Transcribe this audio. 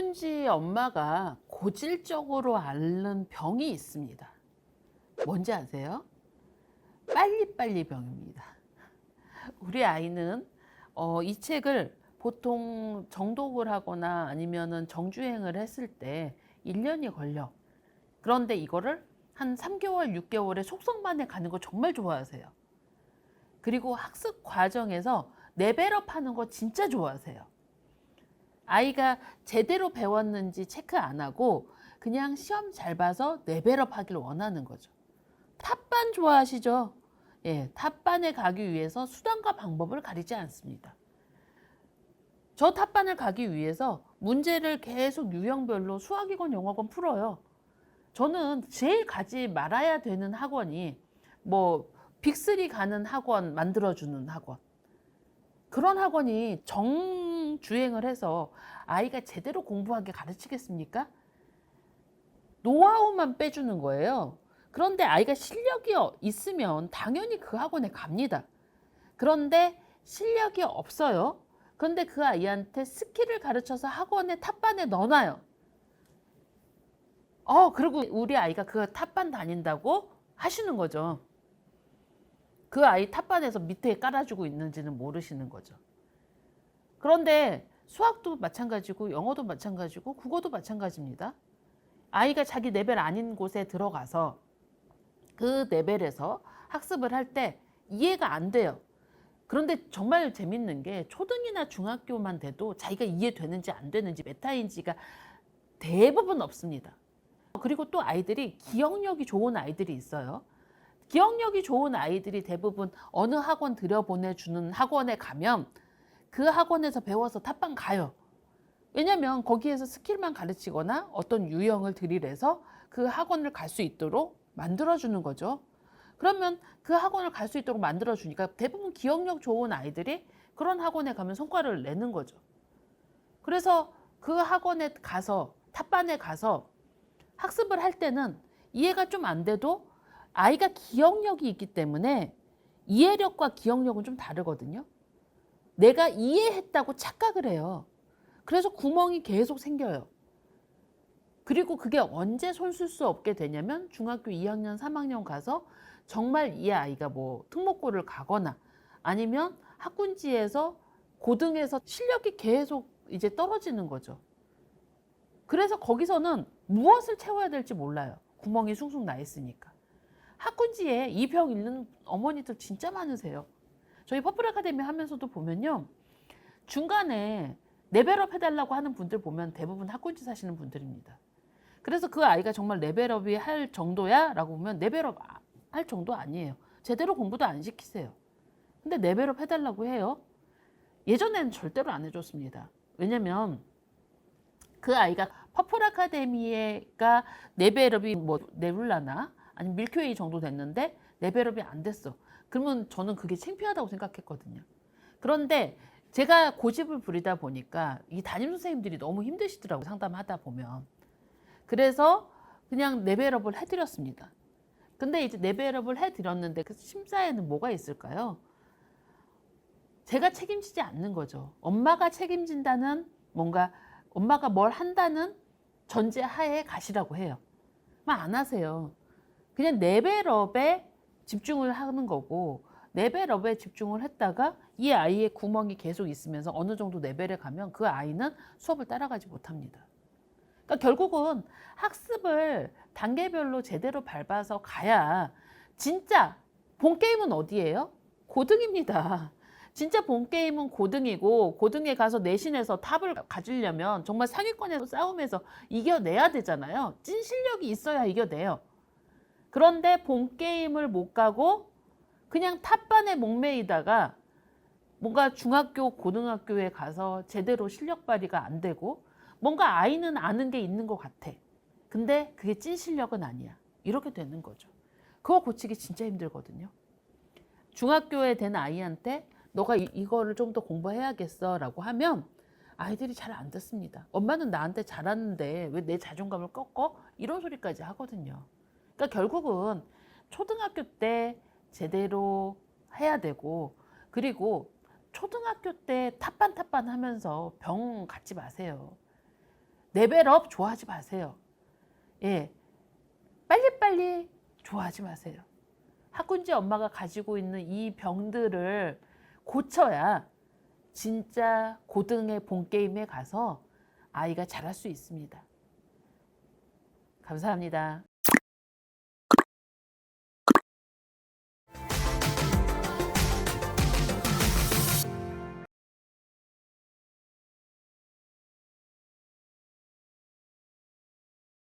학군지 엄마가 고질적으로 앓는 병이 있습니다. 뭔지 아세요? 빨리빨리 병입니다. 우리 아이는 이 책을 보통 정독을 하거나 아니면은 정주행을 했을 때 1년이 걸려. 그런데 이거를 한 3개월, 6개월에 속성만에 가는 거 정말 좋아하세요. 그리고 학습 과정에서 레벨업 하는 거 진짜 좋아하세요. 아이가 제대로 배웠는지 체크 안 하고 그냥 시험 잘 봐서 레벨업 하길 원하는 거죠. 탑반 좋아하시죠? 예, 탑반에 가기 위해서 수단과 방법을 가리지 않습니다. 저 탑반을 가기 위해서 문제를 계속 유형별로 수학이건 영어건 풀어요. 저는 제일 가지 말아야 되는 학원이 뭐 빅3 가는 학원 만들어주는 학원. 그런 학원이 정주행을 해서 아이가 제대로 공부하게 가르치겠습니까? 노하우만 빼주는 거예요. 그런데 아이가 실력이 있으면 당연히 그 학원에 갑니다. 그런데 실력이 없어요. 그런데 그 아이한테 스킬을 가르쳐서 학원에 탑반에 넣어놔요. 그리고 우리 아이가 그 탑반 다닌다고 하시는 거죠. 그 아이 탑반에서 밑에 깔아주고 있는지는 모르시는 거죠. 그런데 수학도 마찬가지고 영어도 마찬가지고 국어도 마찬가지입니다. 아이가 자기 레벨 아닌 곳에 들어가서 그 레벨에서 학습을 할 때 이해가 안 돼요. 그런데 정말 재밌는 게 초등이나 중학교만 돼도 자기가 이해되는지 안 되는지 메타인지가 대부분 없습니다. 그리고 또 아이들이 기억력이 좋은 아이들이 있어요. 기억력이 좋은 아이들이 대부분 어느 학원 들여보내주는 학원에 가면 그 학원에서 배워서 탑반 가요. 왜냐면 거기에서 스킬만 가르치거나 어떤 유형을 들이래서 그 학원을 갈 수 있도록 만들어주는 거죠. 그러면 그 학원을 갈 수 있도록 만들어주니까 대부분 기억력 좋은 아이들이 그런 학원에 가면 성과를 내는 거죠. 그래서 그 학원에 가서 탑반에 가서 학습을 할 때는 이해가 좀 안 돼도 아이가 기억력이 있기 때문에 이해력과 기억력은 좀 다르거든요. 내가 이해했다고 착각을 해요. 그래서 구멍이 계속 생겨요. 그리고 그게 언제 손 쓸 수 없게 되냐면 중학교 2학년, 3학년 가서 정말 이 아이가 뭐 특목고를 가거나 아니면 학군지에서 고등에서 실력이 계속 이제 떨어지는 거죠. 그래서 거기서는 무엇을 채워야 될지 몰라요. 구멍이 숭숭 나 있으니까. 학군지에 이 병 있는 어머니들 진짜 많으세요. 저희 퍼플 아카데미 하면서도 보면요. 중간에 레벨업 해달라고 하는 분들 보면 대부분 학군지 사시는 분들입니다. 그래서 그 아이가 정말 레벨업이 할 정도야? 라고 보면 레벨업 할 정도 아니에요. 제대로 공부도 안 시키세요. 근데 레벨업 해달라고 해요. 예전에는 절대로 안 해줬습니다. 왜냐면 그 아이가 퍼플 아카데미가 레벨업이 뭐 네룰라나 아니면 밀크웨이 정도 됐는데 레벨업이 안 됐어. 그러면 저는 그게 창피하다고 생각했거든요. 그런데 제가 고집을 부리다 보니까 이 담임 선생님들이 너무 힘드시더라고요. 상담하다 보면. 그래서 그냥 레벨업을 해드렸습니다. 근데 이제 레벨업을 해드렸는데 그 심사에는 뭐가 있을까요? 제가 책임지지 않는 거죠. 엄마가 책임진다는 뭔가 엄마가 뭘 한다는 전제하에 가시라고 해요. 안 하세요. 그냥 레벨업에 집중을 하는 거고 레벨업에 집중을 했다가 이 아이의 구멍이 계속 있으면서 어느 정도 레벨에 가면 그 아이는 수업을 따라가지 못합니다. 그러니까 결국은 학습을 단계별로 제대로 밟아서 가야 진짜 본 게임은 어디예요? 고등입니다. 진짜 본 게임은 고등이고 고등에 가서 내신에서 탑을 가지려면 정말 상위권에서 싸움에서 이겨내야 되잖아요. 찐 실력이 있어야 이겨내요. 그런데 본 게임을 못 가고 그냥 탑반에 목매이다가 뭔가 중학교, 고등학교에 가서 제대로 실력 발휘가 안 되고 뭔가 아이는 아는 게 있는 것 같아. 근데 그게 찐 실력은 아니야. 이렇게 되는 거죠. 그거 고치기 진짜 힘들거든요. 중학교에 된 아이한테 너가 이거를 좀 더 공부해야겠어 라고 하면 아이들이 잘 안 듣습니다. 엄마는 나한테 잘하는데 왜 내 자존감을 꺾어? 이런 소리까지 하거든요. 그러니까 결국은 초등학교 때 제대로 해야 되고 그리고 초등학교 때 탑반 하면서 병 갖지 마세요. 레벨업 좋아하지 마세요. 예, 빨리빨리 좋아하지 마세요. 학군지 엄마가 가지고 있는 이 병들을 고쳐야 진짜 고등의 본게임에 가서 아이가 잘할 수 있습니다. 감사합니다.